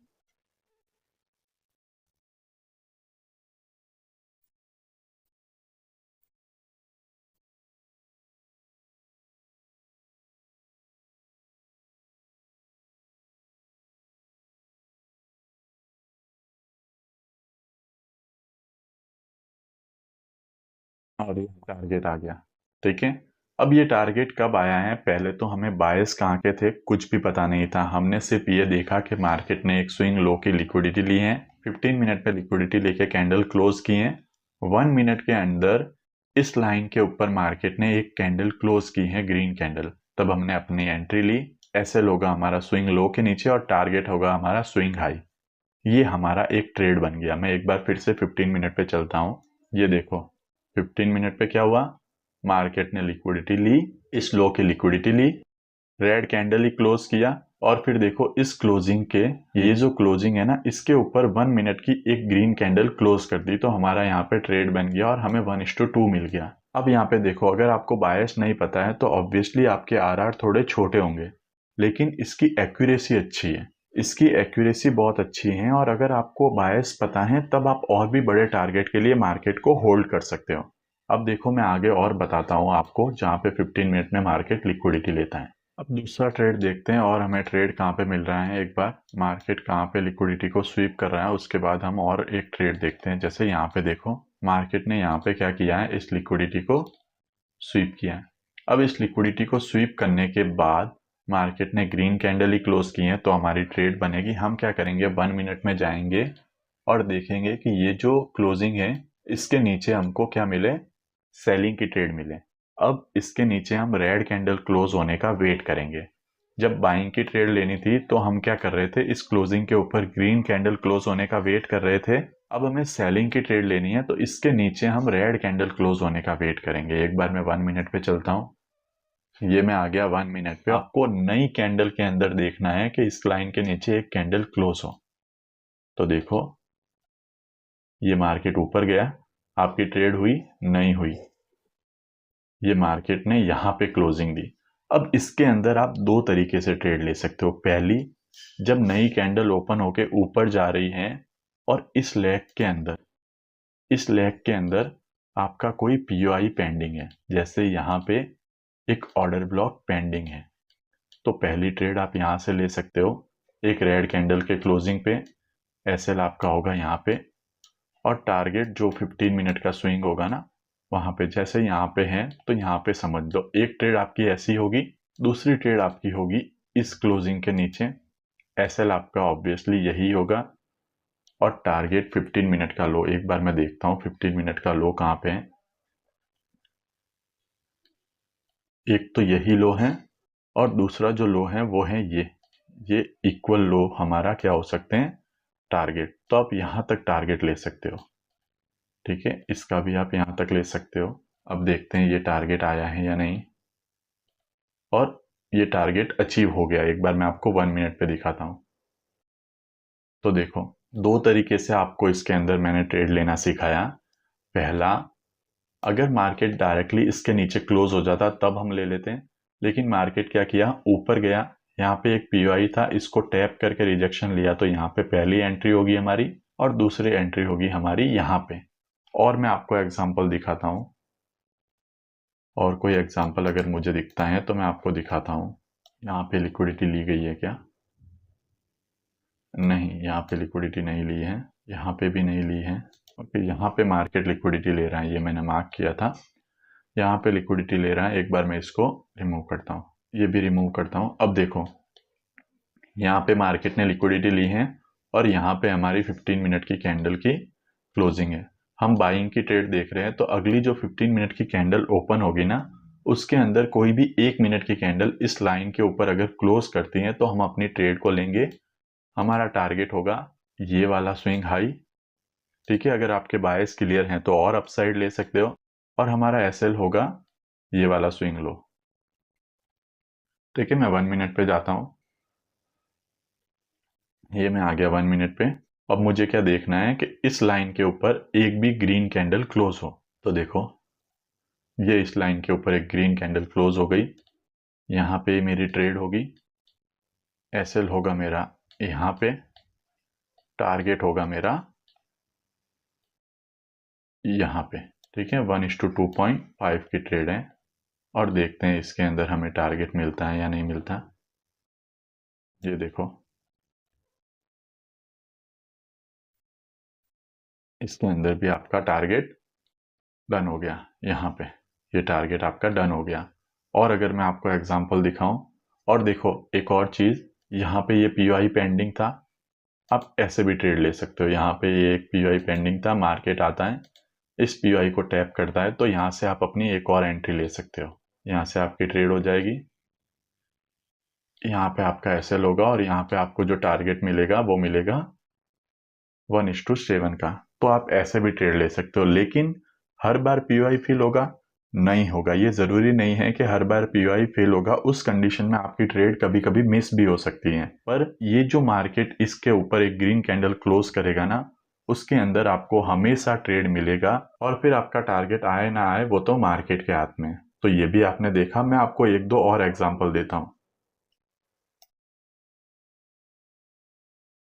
और ये टारगेट आ गया। ठीक है, अब ये टारगेट कब आया है, पहले तो हमें बायस कहाँ के थे कुछ भी पता नहीं था। हमने सिर्फ ये देखा कि मार्केट ने एक स्विंग लो की लिक्विडिटी ली है, 15 मिनट पे लिक्विडिटी लेके कैंडल क्लोज की है। 1 मिनट के अंदर इस लाइन के ऊपर मार्केट ने एक कैंडल क्लोज की है, ग्रीन कैंडल। तब हमने अपनी एंट्री ली। ऐसे होगा हमारा स्विंग लो के नीचे, और टारगेट होगा हमारा स्विंग हाई। ये हमारा एक ट्रेड बन गया। मैं एक बार फिर से 15 मिनट पे चलता हूँ। ये देखो 15 मिनट पे क्या हुआ, मार्केट ने लिक्विडिटी ली, इस लो की लिक्विडिटी ली, रेड कैंडल ही क्लोज किया, और फिर देखो इस क्लोजिंग के, ये जो क्लोजिंग है ना, इसके ऊपर 1 मिनट की एक ग्रीन कैंडल क्लोज कर दी। तो हमारा यहाँ पे ट्रेड बन गया और हमें 1:2 मिल गया। अब यहाँ पे देखो, अगर आपको बायस नहीं पता है तो ऑब्वियसली आपके आरआर थोड़े छोटे होंगे, लेकिन इसकी एक्यूरेसी अच्छी है। इसकी एक्यूरेसी बहुत अच्छी है, और अगर आपको बायस पता है तब आप और भी बड़े टारगेट के लिए मार्केट को होल्ड कर सकते हो। अब देखो मैं आगे और बताता हूँ आपको, जहाँ पे 15 मिनट में मार्केट लिक्विडिटी लेता है। अब दूसरा ट्रेड देखते हैं, और हमें ट्रेड कहाँ पे मिल रहा है, एक बार मार्केट कहाँ पे लिक्विडिटी को स्वीप कर रहा है उसके बाद हम और एक ट्रेड देखते हैं। जैसे यहाँ पे देखो मार्केट ने यहाँ पे क्या किया है, इस लिक्विडिटी को स्वीप किया है। अब इस लिक्विडिटी को स्वीप करने के बाद मार्केट ने ग्रीन कैंडल ही क्लोज की है, तो हमारी ट्रेड बनेगी। हम क्या करेंगे, 1 मिनट में जाएंगे और देखेंगे कि ये जो क्लोजिंग है इसके नीचे हमको क्या मिले, सेलिंग की ट्रेड मिले। अब इसके नीचे हम रेड कैंडल क्लोज होने का वेट करेंगे। जब बाइंग की ट्रेड लेनी थी तो हम क्या कर रहे थे, इस क्लोजिंग के ऊपर ग्रीन कैंडल क्लोज होने का वेट कर रहे थे। अब हमें सेलिंग की ट्रेड लेनी है, तो इसके नीचे हम रेड कैंडल क्लोज होने का वेट करेंगे। एक बार मैं 1 मिनट पे चलता हूँ। ये मैं आ गया 1 मिनट पे। आपको नई कैंडल के अंदर देखना है कि इस लाइन के नीचे एक कैंडल क्लोज हो। तो देखो ये मार्केट ऊपर गया, आपकी ट्रेड हुई नहीं हुई, ये मार्केट ने यहाँ पे क्लोजिंग दी। अब इसके अंदर आप दो तरीके से ट्रेड ले सकते हो। पहली, जब नई कैंडल ओपन होके ऊपर जा रही है और इस लेग के अंदर आपका कोई पीओआई पेंडिंग है, जैसे यहाँ पे एक ऑर्डर ब्लॉक पेंडिंग है। तो पहली ट्रेड आप यहाँ से ले सकते हो, एक रेड कैंडल के क्लोजिंग पे एसएल आपका होगा यहाँ पे, और टारगेट जो 15 मिनट का स्विंग होगा ना वहाँ पे, जैसे यहाँ पे है तो यहाँ पे समझ लो एक ट्रेड आपकी ऐसी होगी, दूसरी ट्रेड आपकी होगी इस क्लोजिंग के नीचे, एसएल आपका ऑब्वियसली यही होगा, और टारगेट 15 मिनट का लो। एक बार मैं देखता हूँ 15 मिनट का लो कहाँ पे है। एक तो यही लो है, और दूसरा जो लो है वो है ये इक्वल लो हमारा क्या हो सकते हैं, टारगेट। तो आप यहाँ तक टारगेट ले सकते हो, ठीक है, इसका भी आप यहाँ तक ले सकते हो। अब देखते हैं ये टारगेट आया है या नहीं, और ये टारगेट अचीव हो गया। एक बार मैं आपको 1 मिनट पे दिखाता हूँ। तो देखो, दो तरीके से आपको इसके अंदर मैंने ट्रेड लेना सिखाया। पहला, अगर मार्केट डायरेक्टली इसके नीचे क्लोज हो जाता तब हम ले लेते हैं, लेकिन मार्केट क्या किया, ऊपर गया, यहाँ पे एक पीओआई था, इसको टैप करके रिजेक्शन लिया, तो यहाँ पे पहली एंट्री होगी हमारी और दूसरी एंट्री होगी हमारी यहाँ पे। और मैं आपको एग्जांपल दिखाता हूँ, और कोई एग्जांपल अगर मुझे दिखता है तो मैं आपको दिखाता हूँ। यहाँ पे लिक्विडिटी ली गई है क्या? नहीं, यहाँ पे लिक्विडिटी नहीं ली है, यहाँ पे भी नहीं ली है। ओके, यहाँ पे मार्केट लिक्विडिटी ले रहा है, ये मैंने मार्क किया था, यहाँ पे लिक्विडिटी ले रहा है। एक बार मैं इसको रिमूव करता हूँ, ये भी रिमूव करता हूँ। अब देखो, यहाँ पे मार्केट ने लिक्विडिटी ली है, और यहाँ पे हमारी 15 मिनट की कैंडल की क्लोजिंग है। हम बाइंग की ट्रेड देख रहे हैं, तो अगली जो 15 मिनट की कैंडल ओपन होगी ना, उसके अंदर कोई भी 1 मिनट की कैंडल इस लाइन के ऊपर अगर क्लोज करती है तो हम अपनी ट्रेड को लेंगे। हमारा टारगेट होगा ये वाला स्विंग हाई, ठीक है, अगर आपके बायस क्लियर हैं तो और अपसाइड ले सकते हो, और हमारा एसएल होगा ये वाला स्विंग लो। ठीक है, मैं 1 मिनट पे जाता हूँ, ये मैं आ गया 1 मिनट पे। अब मुझे क्या देखना है कि इस लाइन के ऊपर एक भी ग्रीन कैंडल क्लोज हो। तो देखो, ये इस लाइन के ऊपर एक ग्रीन कैंडल क्लोज हो गई, यहाँ पे मेरी ट्रेड होगी, एसएल होगा मेरा यहाँ पे, टारगेट होगा मेरा यहाँ पे। ठीक है, 1:2.5 की ट्रेड है, और देखते हैं इसके अंदर हमें टारगेट मिलता है या नहीं मिलता। ये देखो, इसके अंदर भी आपका टारगेट डन हो गया, यहाँ पे ये टारगेट आपका डन हो गया। और अगर मैं आपको एग्जांपल दिखाऊं, और देखो एक और चीज़, यहाँ पे ये पीओआई पेंडिंग था, आप ऐसे भी ट्रेड ले सकते हो। यहाँ पे ये एक पीओआई पेंडिंग था, मार्केट आता है, इस पीओआई को टैप करता है, तो यहाँ से आप अपनी एक और एंट्री ले सकते हो, यहाँ से आपकी ट्रेड हो जाएगी, यहाँ पे आपका एसएल होगा, और यहाँ पे आपको जो टारगेट मिलेगा वो मिलेगा 1:7 का। तो आप ऐसे भी ट्रेड ले सकते हो, लेकिन हर बार पीओआई फेल होगा नहीं होगा, ये जरूरी नहीं है कि हर बार पीओआई फेल होगा। उस कंडीशन में आपकी ट्रेड कभी कभी मिस भी हो सकती है, पर ये जो मार्केट इसके ऊपर एक ग्रीन कैंडल क्लोज करेगा ना, उसके अंदर आपको हमेशा ट्रेड मिलेगा, और फिर आपका टारगेट आए ना आए वो तो मार्केट के हाथ में है। तो ये भी आपने देखा। मैं आपको एक दो और एग्जाम्पल देता हूँ।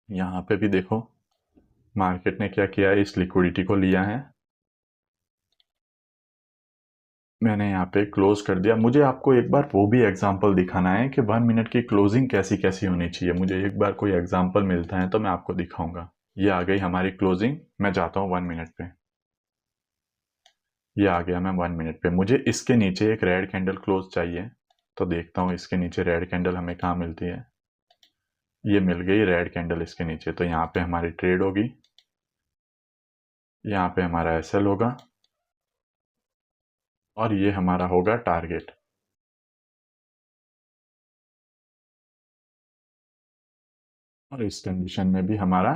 यहाँ पे भी देखो, मार्केट ने क्या किया है, इस लिक्विडिटी को लिया है, मैंने यहाँ पे क्लोज कर दिया। मुझे आपको एक बार वो भी एग्जांपल दिखाना है कि 1 मिनट की क्लोजिंग कैसी कैसी होनी चाहिए। मुझे एक बार कोई एग्जांपल मिलता है तो मैं आपको दिखाऊंगा। ये आ गई हमारी क्लोजिंग, मैं जाता हूँ 1 मिनट पे, ये आ गया मैं 1 मिनट पे। मुझे इसके नीचे एक रेड कैंडल क्लोज चाहिए, तो देखता हूँ इसके नीचे रेड कैंडल हमें कहाँ मिलती है। ये मिल गई रेड कैंडल इसके नीचे, तो यहाँ पे हमारी ट्रेड होगी, यहाँ पे हमारा एसएल होगा, और ये हमारा होगा टारगेट। और इस कंडीशन में भी हमारा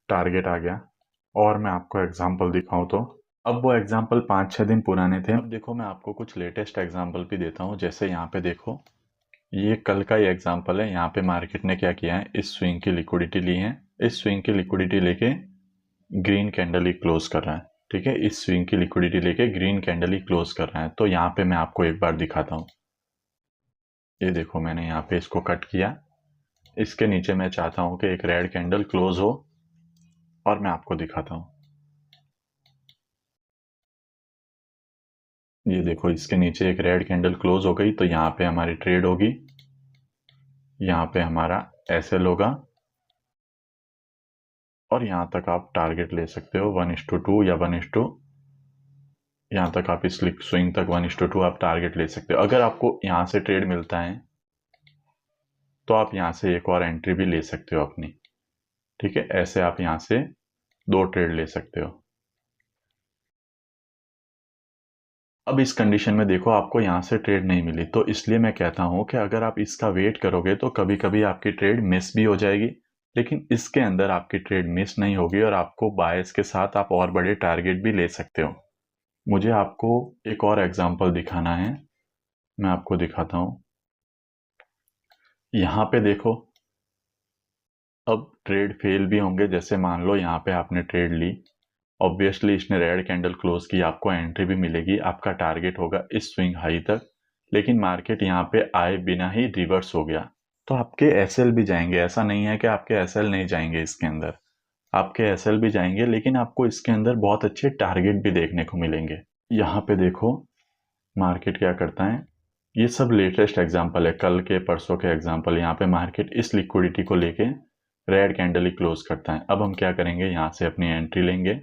टारगेट आ गया। और मैं आपको एग्जांपल दिखाऊं तो, अब वो एग्जांपल 5-6 दिन पुराने थे। अब देखो, मैं आपको कुछ लेटेस्ट एग्जांपल भी देता हूँ। जैसे यहाँ पे देखो, ये कल का ही एग्जांपल है। यहाँ पे मार्केट ने क्या किया है, इस स्विंग की लिक्विडिटी ली है, इस स्विंग की लिक्विडिटी लेके ग्रीन कैंडल ही क्लोज कर रहा है। ठीक है, इस स्विंग की लिक्विडिटी लेके ग्रीन कैंडल ही क्लोज कर रहा है। तो यहाँ पे मैं आपको एक बार दिखाता हूँ। ये देखो, मैंने यहाँ पे इसको कट किया, इसके नीचे मैं चाहता हूँ कि एक रेड कैंडल क्लोज हो, और मैं आपको दिखाता हूँ। ये देखो इसके नीचे एक रेड कैंडल क्लोज हो गई, तो यहाँ पे हमारी ट्रेड होगी, यहाँ पे हमारा एसएल होगा, और यहाँ तक आप टारगेट ले सकते हो 1:2 या 1:, यहाँ तक आप इस स्विंग तक 1:2 आप टारगेट ले सकते हो। अगर आपको यहाँ से ट्रेड मिलता है तो आप यहाँ से एक और एंट्री भी ले सकते हो अपनी। ठीक है, ऐसे आप यहाँ से 2 ट्रेड ले सकते हो। अब इस कंडीशन में देखो आपको यहाँ से ट्रेड नहीं मिली, तो इसलिए मैं कहता हूँ कि अगर आप इसका वेट करोगे तो कभी कभी आपकी ट्रेड मिस भी हो जाएगी, लेकिन इसके अंदर आपकी ट्रेड मिस नहीं होगी और आपको बायस के साथ आप और बड़े टारगेट भी ले सकते हो। मुझे आपको एक और एग्जांपल दिखाना है, मैं आपको दिखाता हूँ। यहाँ पे देखो, अब ट्रेड फेल भी होंगे, जैसे मान लो यहाँ पे आपने ट्रेड ली, ऑब्वियसली इसने रेड कैंडल क्लोज की, आपको एंट्री भी मिलेगी, आपका टारगेट होगा इस स्विंग हाई तक, लेकिन मार्केट यहाँ पे आए बिना ही रिवर्स हो गया, तो आपके एसएल भी जाएंगे। ऐसा नहीं है कि आपके एसएल नहीं जाएंगे, इसके अंदर आपके एसएल भी जाएंगे, लेकिन आपको इसके अंदर बहुत अच्छे टारगेट भी देखने को मिलेंगे। यहाँ पे देखो मार्केट क्या करता है, ये सब लेटेस्ट एग्जांपल है, कल के परसों के एग्जांपल। यहाँ पे मार्केट इस लिक्विडिटी को लेके रेड कैंडल ही क्लोज करता है। अब हम क्या करेंगे, यहाँ से अपनी एंट्री लेंगे।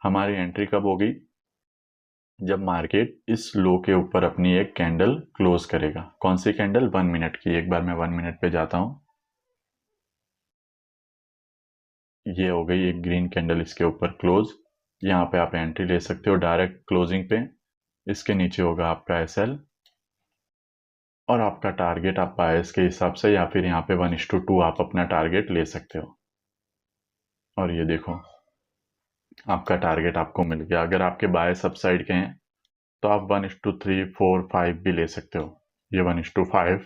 हमारी एंट्री कब होगी, जब मार्केट इस लो के ऊपर अपनी एक कैंडल क्लोज करेगा। कौन सी कैंडल, 1 मिनट की। एक बार मैं 1 मिनट पे जाता हूं, ये हो गई एक ग्रीन कैंडल इसके ऊपर क्लोज। यहाँ पे आप एंट्री ले सकते हो डायरेक्ट क्लोजिंग पे। इसके नीचे होगा आपका एसएल और आपका टारगेट आप बायस के हिसाब से या फिर यहाँ पे 1:2 आप अपना टारगेट ले सकते हो। और ये देखो आपका टारगेट आपको मिल गया। अगर आपके बायस अपसाइड के हैं तो आप 1:3, 4, 5 भी ले सकते हो। ये 1:5,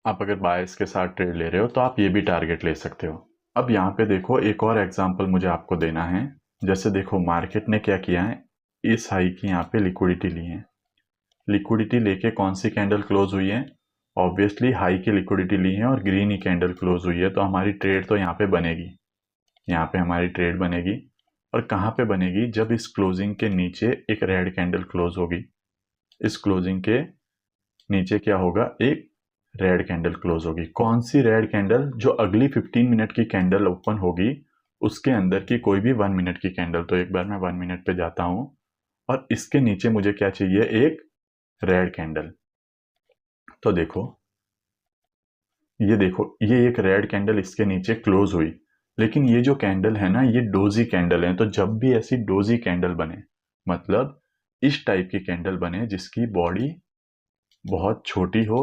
आप अगर बायस के साथ ट्रेड ले रहे हो तो आप ये भी टारगेट ले सकते हो। अब यहाँ पे देखो एक और एग्जांपल मुझे आपको देना है। जैसे देखो मार्केट ने क्या किया है, इस हाई की यहाँ पे लिक्विडिटी ली है। लिक्विडिटी लेके कौन सी कैंडल क्लोज हुई है, ऑब्वियसली हाई की लिक्विडिटी ली है और ग्रीन ही कैंडल क्लोज हुई है, तो हमारी ट्रेड तो यहाँ पे बनेगी। यहाँ पे हमारी ट्रेड बनेगी, और कहाँ पे बनेगी, जब इस क्लोजिंग के नीचे एक रेड कैंडल क्लोज होगी। इस क्लोजिंग के नीचे क्या होगा, एक रेड कैंडल क्लोज होगी। कौन सी रेड कैंडल, जो अगली 15 मिनट की कैंडल ओपन होगी उसके अंदर की कोई भी 1 मिनट की कैंडल। तो एक बार मैं 1 मिनट पे जाता हूं और इसके नीचे मुझे क्या चाहिए, एक रेड कैंडल। तो देखो ये एक रेड कैंडल इसके नीचे क्लोज हुई, लेकिन ये जो कैंडल है ना, ये डोजी कैंडल है। तो जब भी ऐसी डोजी कैंडल बने, मतलब इस टाइप की कैंडल बने जिसकी बॉडी बहुत छोटी हो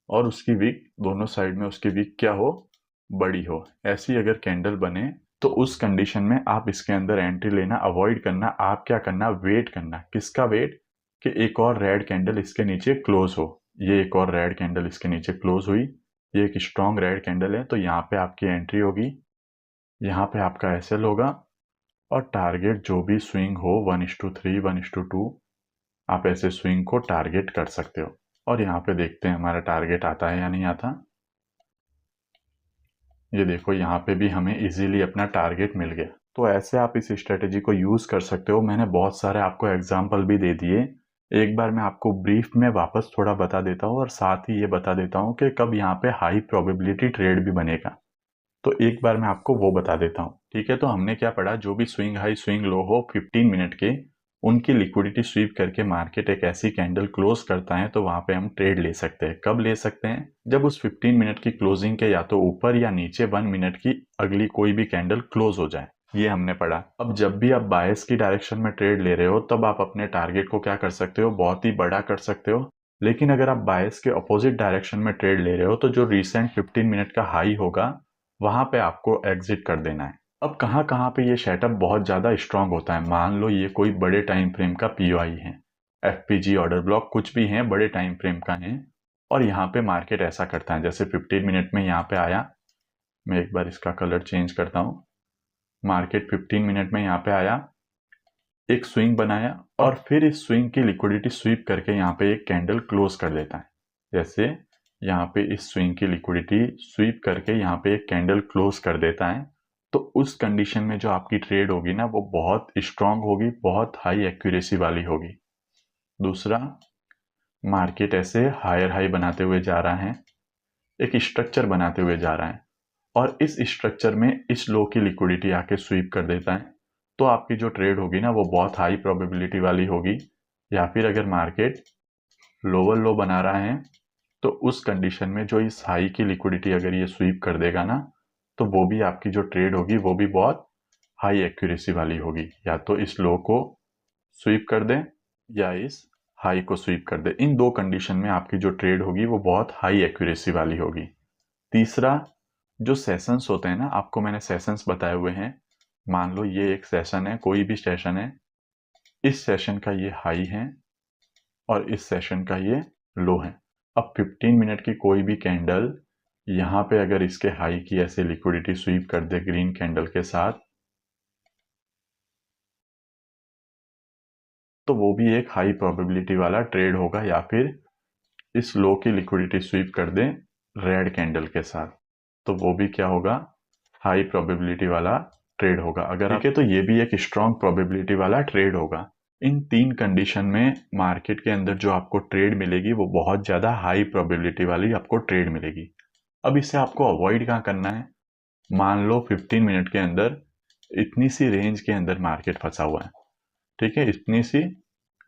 और उसकी विक दोनों साइड में उसकी विक क्या हो, बड़ी हो, ऐसी अगर कैंडल बने तो उस कंडीशन में आप इसके अंदर एंट्री लेना अवॉइड करना। आप क्या करना, वेट करना। किसका वेट, कि एक और रेड कैंडल इसके नीचे क्लोज हो। ये एक और रेड कैंडल इसके नीचे क्लोज हुई, ये एक स्ट्रॉन्ग रेड कैंडल है, तो यहाँ पे आपकी एंट्री होगी, यहाँ पे आपका एसएल होगा, और टारगेट जो भी स्विंग हो 1:3, 1:2 आप ऐसे स्विंग को टारगेट कर सकते हो। और यहाँ पे देखते हैं हमारा टारगेट आता है या नहीं आता। ये देखो यहाँ पे भी हमें इजीली अपना टारगेट मिल गया। तो ऐसे आप इस स्ट्रेटेजी को यूज कर सकते हो। मैंने बहुत सारे आपको एग्जाम्पल भी दे दिए। एक बार मैं आपको ब्रीफ में वापस थोड़ा बता देता हूँ और साथ ही ये बता देता हूँ कि कब यहाँ पे हाई प्रोबेबिलिटी ट्रेड भी बनेगा। तो एक बार मैं आपको वो बता देता हूँ। ठीक है, तो हमने क्या पढ़ा, जो भी स्विंग हाई स्विंग लो हो 15 मिनट के, उनकी लिक्विडिटी स्वीप करके मार्केट एक ऐसी कैंडल क्लोज करता है, तो वहां पे हम ट्रेड ले सकते हैं। कब ले सकते हैं, जब उस 15 मिनट की क्लोजिंग के या तो ऊपर या नीचे 1 मिनट की अगली कोई भी कैंडल क्लोज हो जाए। ये हमने पढ़ा। अब जब भी आप बायस की डायरेक्शन में ट्रेड ले रहे हो तब आप अपने टारगेट को क्या कर सकते हो, बहुत ही बड़ा कर सकते हो। लेकिन अगर आप बायस के अपोजिट डायरेक्शन में ट्रेड ले रहे हो तो जो रिसेंट 15 मिनट का हाई होगा वहां पे आपको एग्जिट कर देना है। अब कहाँ कहाँ पे ये सेटअप बहुत ज़्यादा स्ट्रांग होता है, मान लो ये कोई बड़े टाइम फ्रेम का पीओआई है, एफपीजी ऑर्डर ब्लॉक कुछ भी है, बड़े टाइम फ्रेम का है, और यहाँ पे मार्केट ऐसा करता है, जैसे 15 मिनट में यहाँ पे आया, मैं एक बार इसका कलर चेंज करता हूँ। मार्केट 15 मिनट में यहाँ पे आया, एक स्विंग बनाया और फिर इस स्विंग की लिक्विडिटी स्वीप करके यहाँ पे एक कैंडल क्लोज कर देता है। जैसे यहाँ पे इस स्विंग की लिक्विडिटी स्वीप करके यहाँ पे एक कैंडल क्लोज कर देता है, तो उस कंडीशन में जो आपकी ट्रेड होगी ना वो बहुत स्ट्रांग होगी, बहुत हाई एक्यूरेसी वाली होगी। दूसरा, मार्केट ऐसे हायर हाई बनाते हुए जा रहा है, एक स्ट्रक्चर बनाते हुए जा रहा है और इस स्ट्रक्चर में इस लो की लिक्विडिटी आके स्वीप कर देता है, तो आपकी जो ट्रेड होगी ना वो बहुत हाई प्रोबेबिलिटी वाली होगी। या फिर अगर मार्केट लोअर लो बना रहा है तो उस कंडीशन में जो इस हाई की लिक्विडिटी अगर ये स्वीप कर देगा ना, तो वो भी आपकी जो ट्रेड होगी वो भी बहुत हाई एक्यूरेसी वाली होगी। या तो इस लो को स्वीप कर दे या इस हाई को स्वीप कर दे। इन दो कंडीशन में आपकी जो ट्रेड होगी वो बहुत हाई एक्यूरेसी वाली होगी। तीसरा, जो सेशंस होते हैं ना, आपको मैंने सेशंस बताए हुए हैं। मान लो ये एक सेशन है, कोई भी सेशन है, इस सेशन का ये हाई है और इस सेशन का ये लो है। अब 15 मिनट की कोई भी कैंडल यहाँ पे अगर इसके हाई की ऐसे लिक्विडिटी स्वीप कर दे ग्रीन कैंडल के साथ, तो वो भी एक हाई प्रोबेबिलिटी वाला ट्रेड होगा। या फिर इस लो की लिक्विडिटी स्वीप कर दे रेड कैंडल के साथ, तो वो भी क्या होगा, हाई प्रोबेबिलिटी वाला ट्रेड होगा। अगर ठीक है तो ये भी एक स्ट्रॉन्ग प्रोबेबिलिटी वाला ट्रेड होगा। इन तीन कंडीशन में मार्केट के अंदर जो आपको ट्रेड मिलेगी वो बहुत ज़्यादा हाई प्रोबेबिलिटी वाली आपको ट्रेड मिलेगी। अब इसे आपको अवॉइड कहाँ करना है। मान लो 15 मिनट के अंदर इतनी सी रेंज के अंदर मार्केट फंसा हुआ है, ठीक है, इतनी सी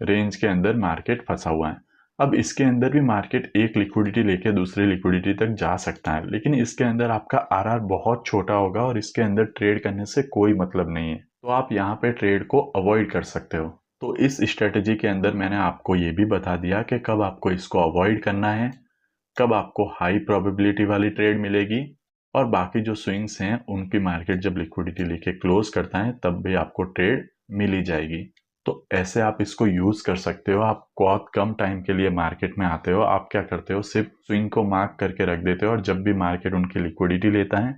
रेंज के अंदर मार्केट फंसा हुआ है। अब इसके अंदर भी मार्केट एक लिक्विडिटी लेके दूसरी लिक्विडिटी तक जा सकता है, लेकिन इसके अंदर आपका आरआर बहुत छोटा होगा और इसके अंदर ट्रेड करने से कोई मतलब नहीं है, तो आप यहाँ पे ट्रेड को अवॉइड कर सकते हो। तो इस स्ट्रेटेजी के अंदर मैंने आपको ये भी बता दिया कि कब आपको इसको अवॉइड करना है, कब आपको हाई प्रोबेबिलिटी वाली ट्रेड मिलेगी, और बाकी जो स्विंग्स हैं उनकी मार्केट जब लिक्विडिटी लेके क्लोज करता है तब भी आपको ट्रेड मिल ही जाएगी। तो ऐसे आप इसको यूज कर सकते हो। आप बहुत कम टाइम के लिए मार्केट में आते हो, आप क्या करते हो, सिर्फ स्विंग को मार्क करके रख देते हो और जब भी मार्केट उनकी लिक्विडिटी लेता है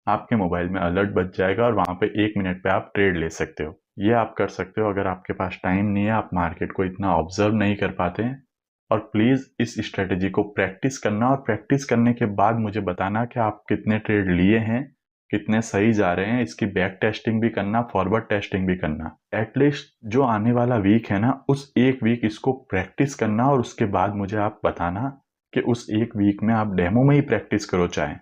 आपके मोबाइल में अलर्ट बज जाएगा और वहां पे 1 मिनट पे आप ट्रेड ले सकते हो। ये आप कर सकते हो अगर आपके पास टाइम नहीं है, आप मार्केट को इतना ऑब्जर्व नहीं कर पाते हैं। और प्लीज़ इस स्ट्रेटेजी को प्रैक्टिस करना और प्रैक्टिस करने के बाद मुझे बताना कि आप कितने ट्रेड लिए हैं, कितने सही जा रहे हैं। इसकी बैक टेस्टिंग भी करना, फॉरवर्ड टेस्टिंग भी करना। एटलीस्ट जो आने वाला वीक है ना, उस एक वीक इसको प्रैक्टिस करना और उसके बाद मुझे आप बताना कि उस एक वीक में आप डेमो में ही प्रैक्टिस करो, चाहे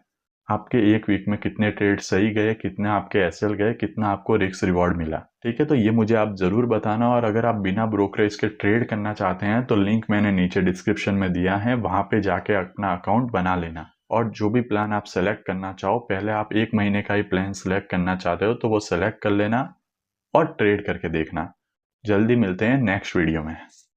आपके एक वीक में कितने ट्रेड सही गए, कितने आपके एसएल गए, कितना आपको रिस्क रिवॉर्ड मिला। ठीक है, तो ये मुझे आप जरूर बताना। और अगर आप बिना ब्रोकरेज के ट्रेड करना चाहते हैं तो लिंक मैंने नीचे डिस्क्रिप्शन में दिया है, वहां पे जाके अपना अकाउंट बना लेना। और जो भी प्लान आप सेलेक्ट करना चाहो, पहले आप 1 महीने का ही प्लान सेलेक्ट करना चाहते हो तो वो सेलेक्ट कर लेना और ट्रेड करके देखना। जल्दी मिलते हैं नेक्स्ट वीडियो में।